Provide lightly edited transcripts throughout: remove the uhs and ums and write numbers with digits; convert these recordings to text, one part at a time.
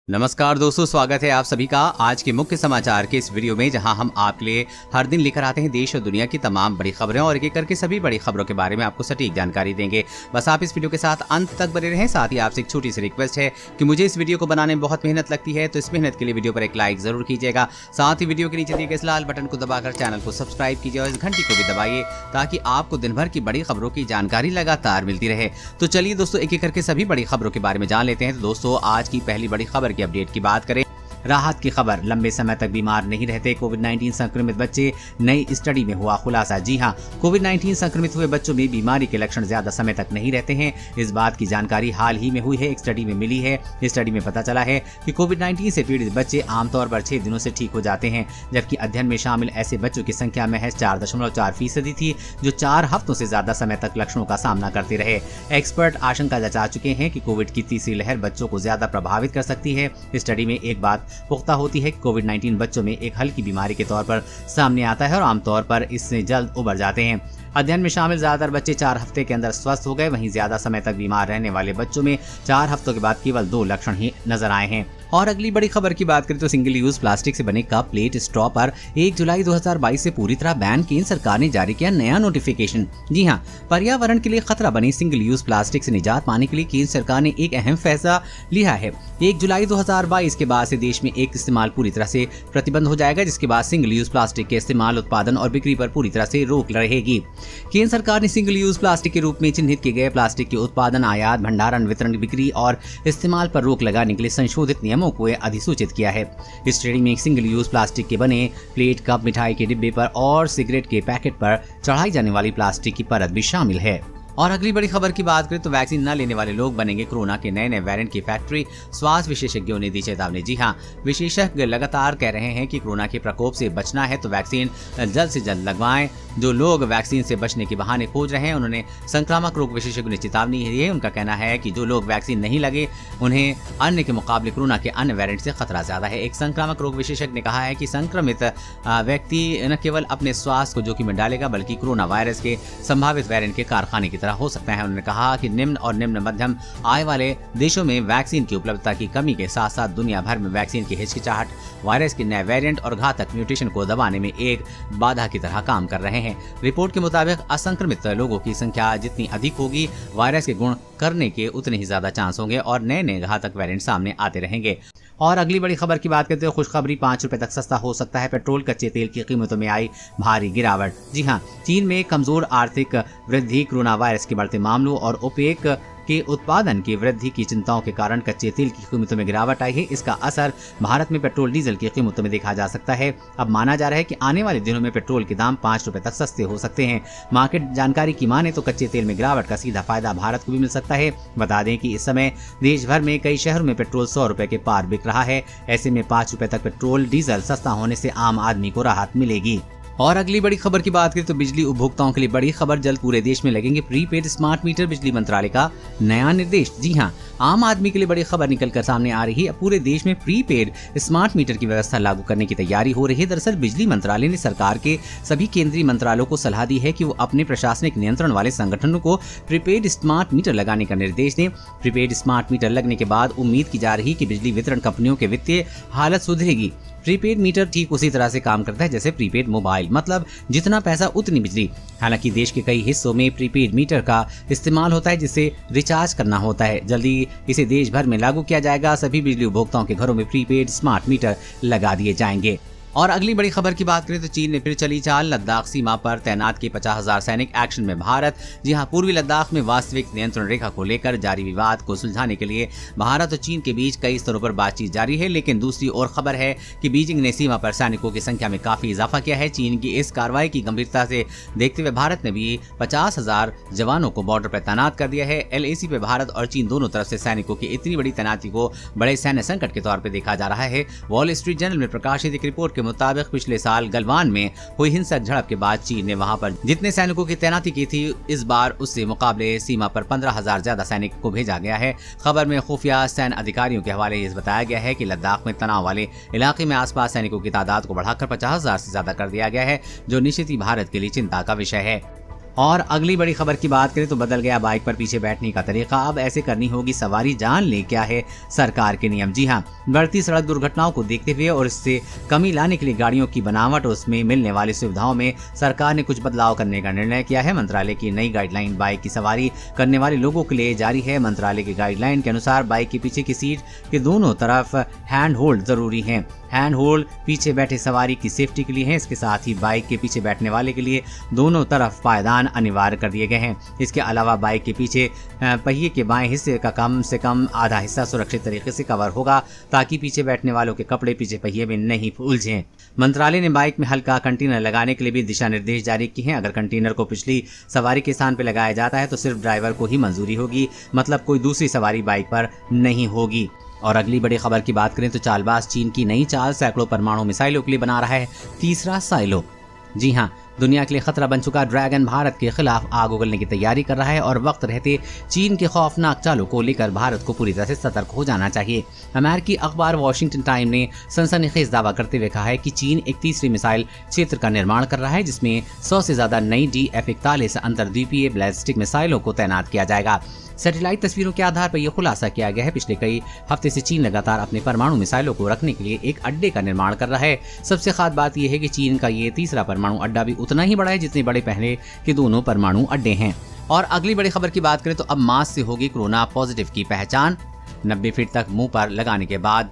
नमस्कार दोस्तों, स्वागत है आप सभी का आज के मुख्य समाचार के इस वीडियो में, जहां हम आपके लिए हर दिन लेकर आते हैं देश और दुनिया की तमाम बड़ी खबरें और एक-एक करके सभी बड़ी खबरों के बारे में आपको सटीक जानकारी देंगे। बस आप इस वीडियो के साथ अंत तक बने रहें। साथ ही आपसे एक छोटी सी रिक्वेस्ट है कि मुझे इस वीडियो को बनाने में बहुत मेहनत लगती है, तो इस मेहनत के लिए वीडियो पर एक लाइक जरूर कीजिएगा। साथ ही वीडियो के नीचे दिए गए इस लाल बटन को दबाकर चैनल को सब्सक्राइब कीजिए और इस घंटी को भी दबाइए ताकि आपको दिन भर की बड़ी खबरों की जानकारी लगातार मिलती रहे। तो चलिए दोस्तों, एक एक करके सभी बड़ी खबरों के बारे में जान लेते हैं। तो दोस्तों, आज की पहली बड़ी खबर की अपडेट की बात करें। राहत की खबर, लंबे समय तक बीमार नहीं रहते कोविड-19 संक्रमित बच्चे, नई स्टडी में हुआ खुलासा। जी हां, कोविड-19 संक्रमित हुए बच्चों में बीमारी के लक्षण ज्यादा समय तक नहीं रहते हैं। इस बात की जानकारी हाल ही में हुई है, एक स्टडी में मिली है। इस स्टडी में पता चला है कि कोविड-19 से पीड़ित बच्चे आमतौर पर 6 दिनों से ठीक हो जाते हैं, जबकि अध्ययन में शामिल ऐसे बच्चों की संख्या महज 4.4% थी जो 4 हफ्तों से ज्यादा समय तक लक्षणों का सामना करते रहे। एक्सपर्ट आशंका जता चुके हैं कि कोविड की तीसरी लहर बच्चों को ज्यादा प्रभावित कर सकती है। इस स्टडी में एक बात पुख्ता होती है कि कोविड-19 बच्चों में एक हल्की बीमारी के तौर पर सामने आता है और आमतौर पर इससे जल्द उबर जाते हैं। अध्ययन में शामिल ज्यादातर बच्चे 4 हफ्ते के अंदर स्वस्थ हो गए, वहीं ज्यादा समय तक बीमार रहने वाले बच्चों में 4 हफ्तों के बाद केवल 2 लक्षण ही नजर आए हैं। और अगली बड़ी खबर की बात करें तो सिंगल यूज प्लास्टिक से बने कप, प्लेट, स्ट्रॉ पर 1 जुलाई 2022 से पूरी तरह बैन केंद्र सरकार ने जारी किया नया नोटिफिकेशन। जी हां, पर्यावरण के लिए खतरा बनी सिंगल यूज प्लास्टिक से निजात पाने के लिए केंद्र सरकार ने एक अहम फैसला लिया है। 1 जुलाई 2022 के बाद से देश में एक इस्तेमाल पूरी तरह से प्रतिबंध हो जाएगा, जिसके बाद सिंगल यूज प्लास्टिक के इस्तेमाल, उत्पादन और बिक्री पर पूरी तरह से रोक रहेगी। केंद्र सरकार ने सिंगल यूज प्लास्टिक के रूप में चिन्हित किए गए प्लास्टिक के उत्पादन, आयात, भंडारण, वितरण, बिक्री और इस्तेमाल पर रोक लगाने के लिए संशोधित नियमों को अधिसूचित किया है। इस श्रेणी में सिंगल यूज प्लास्टिक के बने प्लेट, कप, मिठाई के डिब्बे पर और सिगरेट के पैकेट पर चढ़ाई जाने वाली प्लास्टिक की परत भी शामिल है। और अगली बड़ी खबर की बात करें तो वैक्सीन न लेने वाले लोग बनेंगे कोरोना के नए वेरिएंट की फैक्ट्री, स्वास्थ्य विशेषज्ञों ने दी चेतावनी। जी हां, विशेषज्ञ लगातार कह रहे हैं कि कोरोना के प्रकोप से बचना है तो वैक्सीन जल्द से जल्द लगवाएं। जो लोग वैक्सीन से बचने के बहाने खोज रहे हैं, उन्होंने संक्रामक रोग विशेषज्ञ ने चेतावनी दी है। उनका कहना है कि जो लोग वैक्सीन नहीं लगे उन्हें अन्य के मुकाबले कोरोना के अन्य वेरिएंट से खतरा ज्यादा है। एक संक्रामक रोग विशेषज्ञ ने कहा है कि संक्रमित व्यक्ति न केवल अपने स्वास्थ्य को जोखिम में डालेगा बल्कि कोरोना वायरस के संभावित वेरिएंट के कारखाने की तरह हो सकता है। उन्होंने कहा कि निम्न और निम्न मध्यम आय वाले देशों में वैक्सीन की उपलब्धता की कमी के साथ साथ दुनिया भर में वैक्सीन की हिचकिचाहट वायरस के नए वेरिएंट और घातक म्यूटेशन को दबाने में एक बाधा की तरह काम कर रहे हैं। रिपोर्ट के मुताबिक असंक्रमित लोगों की संख्या जितनी अधिक होगी, वायरस के गुण करने के उतने ही ज्यादा चांस होंगे और नए नए घातक वेरिएंट सामने आते रहेंगे। और अगली बड़ी खबर की बात करते हैं, खुशखबरी, 5 रुपए तक सस्ता हो सकता है पेट्रोल। कच्चे तेल की कीमतों में आई भारी गिरावट। जी हां, चीन में कमजोर आर्थिक वृद्धि, कोरोना वायरस के बढ़ते मामलों और ओपेक के उत्पादन की वृद्धि की चिंताओं के कारण कच्चे तेल की कीमतों में गिरावट आई है। इसका असर भारत में पेट्रोल, डीजल की कीमतों में देखा जा सकता है। अब माना जा रहा है कि आने वाले दिनों में पेट्रोल के दाम 5 रुपए तक सस्ते हो सकते हैं। मार्केट जानकारी की माने तो कच्चे तेल में गिरावट का सीधा फायदा भारत को भी मिल सकता है। बता दें कि इस समय देश भर में कई शहरों में पेट्रोल 100 रुपए के पार बिक रहा है। ऐसे में 5 रुपए तक पेट्रोल, डीजल सस्ता होने से आम आदमी को राहत मिलेगी। और अगली बड़ी खबर की बात करें तो बिजली उपभोक्ताओं के लिए बड़ी खबर, जल्द पूरे देश में लगेंगे प्रीपेड स्मार्ट मीटर, बिजली मंत्रालय का नया निर्देश। जी हां, आम आदमी के लिए बड़ी खबर निकलकर सामने आ रही है। पूरे देश में प्रीपेड स्मार्ट मीटर की व्यवस्था लागू करने की तैयारी हो रही है। दरअसल बिजली मंत्रालय ने सरकार के सभी केंद्रीय मंत्रालयों को सलाह दी है कि वो अपने प्रशासनिक नियंत्रण वाले संगठनों को प्रीपेड स्मार्ट मीटर लगाने का निर्देश दें। प्रीपेड स्मार्ट मीटर लगने के बाद उम्मीद की जा रही है कि बिजली वितरण कंपनियों के वित्तीय हालत सुधरेगी। प्रीपेड मीटर ठीक उसी तरह से काम करता है जैसे प्रीपेड मोबाइल, मतलब जितना पैसा उतनी बिजली। हालांकि देश के कई हिस्सों में प्रीपेड मीटर का इस्तेमाल होता है जिसे रिचार्ज करना होता है। जल्दी इसे देश भर में लागू किया जाएगा। सभी बिजली उपभोक्ताओं के घरों में प्रीपेड स्मार्ट मीटर लगा दिए जाएंगे। और अगली बड़ी खबर की बात करें तो चीन ने फिर चली चाल, लद्दाख सीमा पर तैनात किए 50,000 सैनिक, एक्शन में भारत। जी हां, पूर्वी लद्दाख में वास्तविक नियंत्रण रेखा को लेकर जारी विवाद को सुलझाने के लिए भारत और चीन के बीच कई स्तरों पर बातचीत जारी है। लेकिन दूसरी ओर खबर है कि बीजिंग ने सीमा पर सैनिकों की संख्या में काफी इजाफा किया है। चीन की इस कार्रवाई की गंभीरता से देखते हुए भारत ने भी 50,000 जवानों को बॉर्डर पर तैनात कर दिया है। LAC पे भारत और चीन दोनों तरफ से सैनिकों की इतनी बड़ी तैनाती को बड़े सैन्य संकट के तौर पर देखा जा रहा है। वॉल स्ट्रीट जर्नल में प्रकाशित एक रिपोर्ट के मुताबिक पिछले साल गलवान में हुई हिंसक झड़प के बाद चीन ने वहां पर जितने सैनिकों की तैनाती की थी, इस बार उससे मुकाबले सीमा पर 15,000 ज्यादा सैनिक को भेजा गया है। खबर में खुफिया सैन्य अधिकारियों के हवाले ये बताया गया है कि लद्दाख में तनाव वाले इलाके में आसपास सैनिकों की तादाद को बढ़ाकर 50,000 से ज्यादा कर दिया गया है, जो निश्चित ही भारत के लिए चिंता का विषय है। और अगली बड़ी खबर की बात करें तो बदल गया बाइक पर पीछे बैठने का तरीका। अब ऐसे करनी होगी सवारी, जान ले क्या है सरकार के नियम। जी हाँ, बढ़ती सड़क दुर्घटनाओं को देखते हुए और इससे कमी लाने के लिए गाड़ियों की बनावट और उसमें मिलने वाली सुविधाओं में सरकार ने कुछ बदलाव करने का निर्णय किया है। मंत्रालय की नई गाइडलाइन बाइक की सवारी करने वाले लोगों के लिए जारी है। मंत्रालय की गाइडलाइन के अनुसार बाइक के पीछे की सीट के दोनों तरफ हैंड होल्ड जरूरी है। हैंड होल्ड पीछे बैठे सवारी की सेफ्टी के लिए है। इसके साथ ही बाइक के पीछे बैठने वाले के लिए दोनों तरफ पायदान अनिवार्य कर दिए गए हैं। इसके अलावा बाइक के पीछे पहिए के बाएं हिस्से का कम से कम आधा हिस्सा सुरक्षित तरीके से कवर होगा ताकि पीछे बैठने वालों के कपड़े पीछे पहिए में नहीं उलझें। मंत्रालय ने बाइक में हल्का कंटेनर लगाने के लिए भी दिशा निर्देश जारी किए हैं। अगर कंटेनर को पिछली सवारी के स्थान पर लगाया जाता है तो सिर्फ ड्राइवर को ही मंजूरी होगी, मतलब कोई दूसरी सवारी बाइक पर नहीं होगी। और अगली बड़ी खबर की बात करें तो चालबाज चीन की नई चाल, सैकड़ों परमाणु मिसाइलों के लिए बना रहा है तीसरा साइलो। जी हाँ, दुनिया के लिए खतरा बन चुका ड्रैगन भारत के खिलाफ आग उगलने की तैयारी कर रहा है और वक्त रहते चीन के खौफनाक चालों को लेकर भारत को पूरी तरह से सतर्क हो जाना चाहिए। अमेरिकी अखबार वॉशिंगटन टाइम ने सनसनीखेज दावा करते हुए कहा है कि चीन एक तीसरी मिसाइल क्षेत्र का निर्माण कर रहा है जिसमें 100 से ज्यादा नई DF-41 अंतर्द्वीपीय बैलिस्टिक मिसाइलों को तैनात किया जाएगा। सैटेलाइट तस्वीरों के आधार पर यह खुलासा किया गया है। पिछले कई हफ्ते से चीन लगातार अपने परमाणु मिसाइलों को रखने के लिए एक अड्डे का निर्माण कर रहा है। सबसे खास बात यह है कि चीन का ये तीसरा परमाणु अड्डा भी उतना ही बड़ा है जितने बड़े पहले के दोनों परमाणु अड्डे हैं। और अगली बड़ी खबर की बात करें तो अब मास्क से होगी कोरोना पॉजिटिव की पहचान। 90 फीट तक मुंह पर लगाने के बाद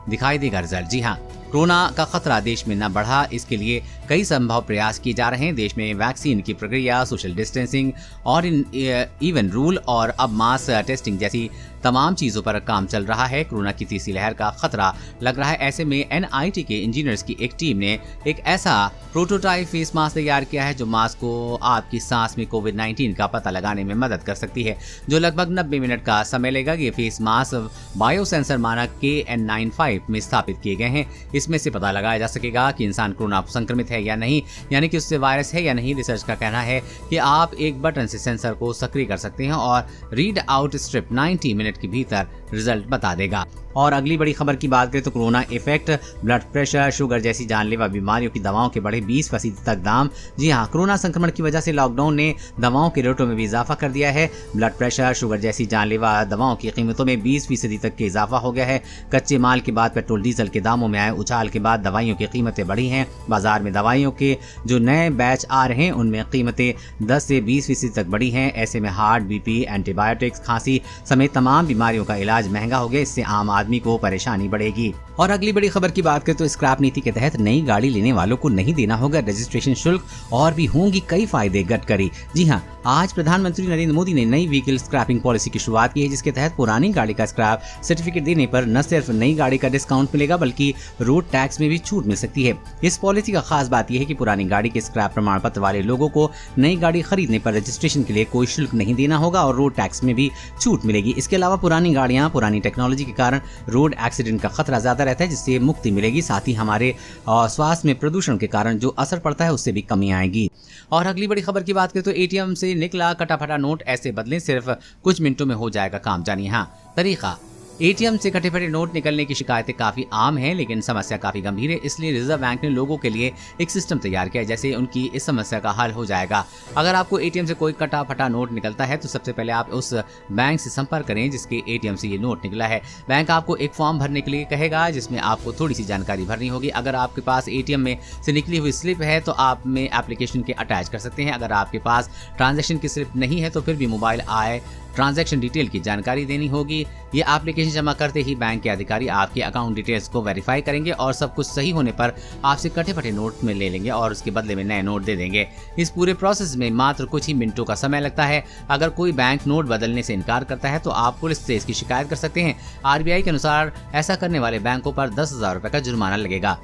दिखाई देगा रिजल्ट। जी हाँ, कोरोना का खतरा देश में न बढ़ा, इसके लिए कई संभव प्रयास किए जा रहे हैं। देश में वैक्सीन की प्रक्रिया, सोशल डिस्टेंसिंग और इवन रूल और अब मास टेस्टिंग जैसी तमाम चीजों पर काम चल रहा है। कोरोना की तीसरी लहर का खतरा लग रहा है। ऐसे में NIT के इंजीनियर्स की एक टीम ने एक ऐसा प्रोटोटाइप फेस मास्क तैयार किया है जो मास्क को आपकी सांस में कोविड-19 का पता लगाने में मदद कर सकती है, जो लगभग 90 मिनट का समय लेगा। ये फेस मास्क बायोसेंसर मानक KN95 में स्थापित किए गए हैं। इसमें से पता लगाया जा सकेगा कि इंसान कोरोना संक्रमित है या नहीं, यानी कि उससे वायरस है या नहीं। रिसर्च का कहना है कि आप एक बटन से सेंसर को सक्रिय कर सकते हैं और रीड आउट स्ट्रिप 90 मिनट के भीतर रिजल्ट बता देगा। और अगली बड़ी खबर की बात करें तो corona effect, blood pressure, sugar जैसी जानलेवा बीमारियों की दवाओं के बढ़े 20% तक दाम। जी हाँ, कोरोना संक्रमण की वजह से लॉकडाउन ने दवाओं के रेटों में भी इजाफा कर दिया है। ब्लड प्रेशर, शुगर जैसी जानलेवा दवाओं की कीमतों में 20% तक के इजाफा हो गया है। कच्चे माल के बाद पेट्रोल डीजल के दामों में आए उछाल के बाद दवाइयों की कीमतें बढ़ी हैं। बाजार में दवाइयों के जो नए बैच आ रहे हैं उनमें कीमतें 10 से 20% तक बढ़ी हैं। ऐसे में हार्ट, BP, एंटीबायोटिक्स, खांसी समेत तमाम बीमारियों का इलाज महंगा हो गया। इससे आम आदमी को परेशानी बढ़ेगी। और अगली बड़ी खबर की बात करें तो स्क्रैप नीति के तहत नई गाड़ी लेने वालों को नहीं देना होगा रजिस्ट्रेशन शुल्क और भी होंगी कई फायदे। गडकरी, जी हाँ, आज प्रधानमंत्री नरेंद्र मोदी ने नई व्हीकल स्क्रैपिंग पॉलिसी की शुरुआत की है जिसके तहत पुरानी गाड़ी का स्क्रैप सर्टिफिकेट देने पर न सिर्फ नई गाड़ी का डिस्काउंट मिलेगा बल्कि रोड टैक्स में भी छूट मिल सकती है। इस पॉलिसी का खास बात यह है कि पुरानी गाड़ी के स्क्रैप प्रमाण पत्र वाले लोगों को नई गाड़ी खरीदने पर रजिस्ट्रेशन के लिए कोई शुल्क नहीं देना होगा और रोड टैक्स में भी छूट मिलेगी। इसके अलावा पुरानी गाड़ियां पुरानी टेक्नोलॉजी के कारण रोड एक्सीडेंट का खतरा ज्यादा रहता है जिससे मुक्ति मिलेगी। साथ ही हमारे स्वास्थ्य में प्रदूषण के कारण जो असर पड़ता है उससे भी कमी आएगी। और अगली बड़ी खबर की बात करें तो ATM से निकला कटा फटा नोट ऐसे बदलें, सिर्फ कुछ मिनटों में हो जाएगा काम। जानिए हाँ तरीका। ATM से कटे फटे नोट निकलने की शिकायतें काफी आम हैं, लेकिन समस्या काफी गंभीर है। इसलिए रिजर्व बैंक ने लोगों के लिए एक सिस्टम तैयार किया है जैसे उनकी इस समस्या का हल हो जाएगा। अगर आपको ATM से कोई कटा फटा नोट निकलता है तो सबसे पहले आप उस बैंक से संपर्क करें जिसके ATM से ये नोट निकला है। बैंक आपको एक फॉर्म भरने के लिए कहेगा जिसमें आपको थोड़ी सी जानकारी भरनी होगी। अगर आपके पास ATM में से निकली हुई स्लिप है तो आप में एप्लीकेशन के अटैच कर सकते हैं। अगर आपके पास ट्रांजैक्शन की स्लिप नहीं है तो फिर भी मोबाइल आए ट्रांजैक्शन डिटेल की जानकारी देनी होगी। ये एप्लीकेशन जमा करते ही बैंक के अधिकारी आपके अकाउंट डिटेल्स को वेरीफाई करेंगे और सब कुछ सही होने पर आपसे कटे फटे नोट में ले लेंगे और उसके बदले में नए नोट दे देंगे। इस पूरे प्रोसेस में मात्र कुछ ही मिनटों का समय लगता है। अगर कोई बैंक नोट बदलने से इनकार करता है तो आप पुलिस से इसकी शिकायत कर सकते हैं। RBI के अनुसार ऐसा करने वाले बैंकों पर 10,000 रुपए का जुर्माना लगेगा।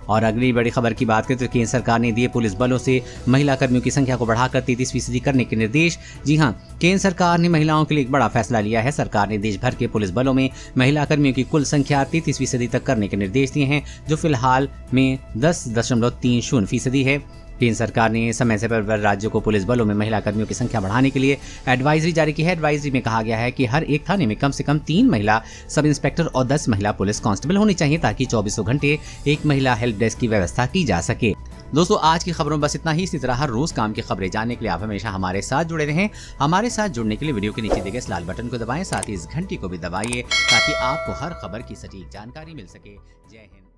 और अगली बड़ी खबर की बात करें तो केंद्र सरकार ने दिए पुलिस बलों से महिला कर्मियों की संख्या को बढ़ाकर 33% करने के निर्देश। जी हां, केंद्र सरकार ने महिलाओं के लिए एक बड़ा फैसला लिया है। सरकार ने देश भर के पुलिस बलों में महिला कर्मियों की कुल संख्या 33% तक करने के निर्देश दिए हैं, जो फिलहाल में 10.30% है। केंद्र सरकार ने समय से पर राज्यों को पुलिस बलों में महिला कर्मियों की संख्या बढ़ाने के लिए एडवाइजरी जारी की है। एडवाइजरी में कहा गया है कि हर एक थाने में कम से कम 3 महिला सब इंस्पेक्टर और 10 महिला पुलिस कांस्टेबल होनी चाहिए ताकि 24 घंटे एक महिला हेल्प डेस्क की व्यवस्था की जा सके। दोस्तों आज की खबरों में बस इतना ही। इसी तरह हर रोज काम की खबरें जानने के लिए आप हमेशा हमारे साथ जुड़े रहें। हमारे साथ जुड़ने के लिए वीडियो के नीचे दिए गए इस लाल बटन को दबाएं, साथ ही इस घंटी को भी दबाइए ताकि आपको हर खबर की सटीक जानकारी मिल सके। जय हिंद।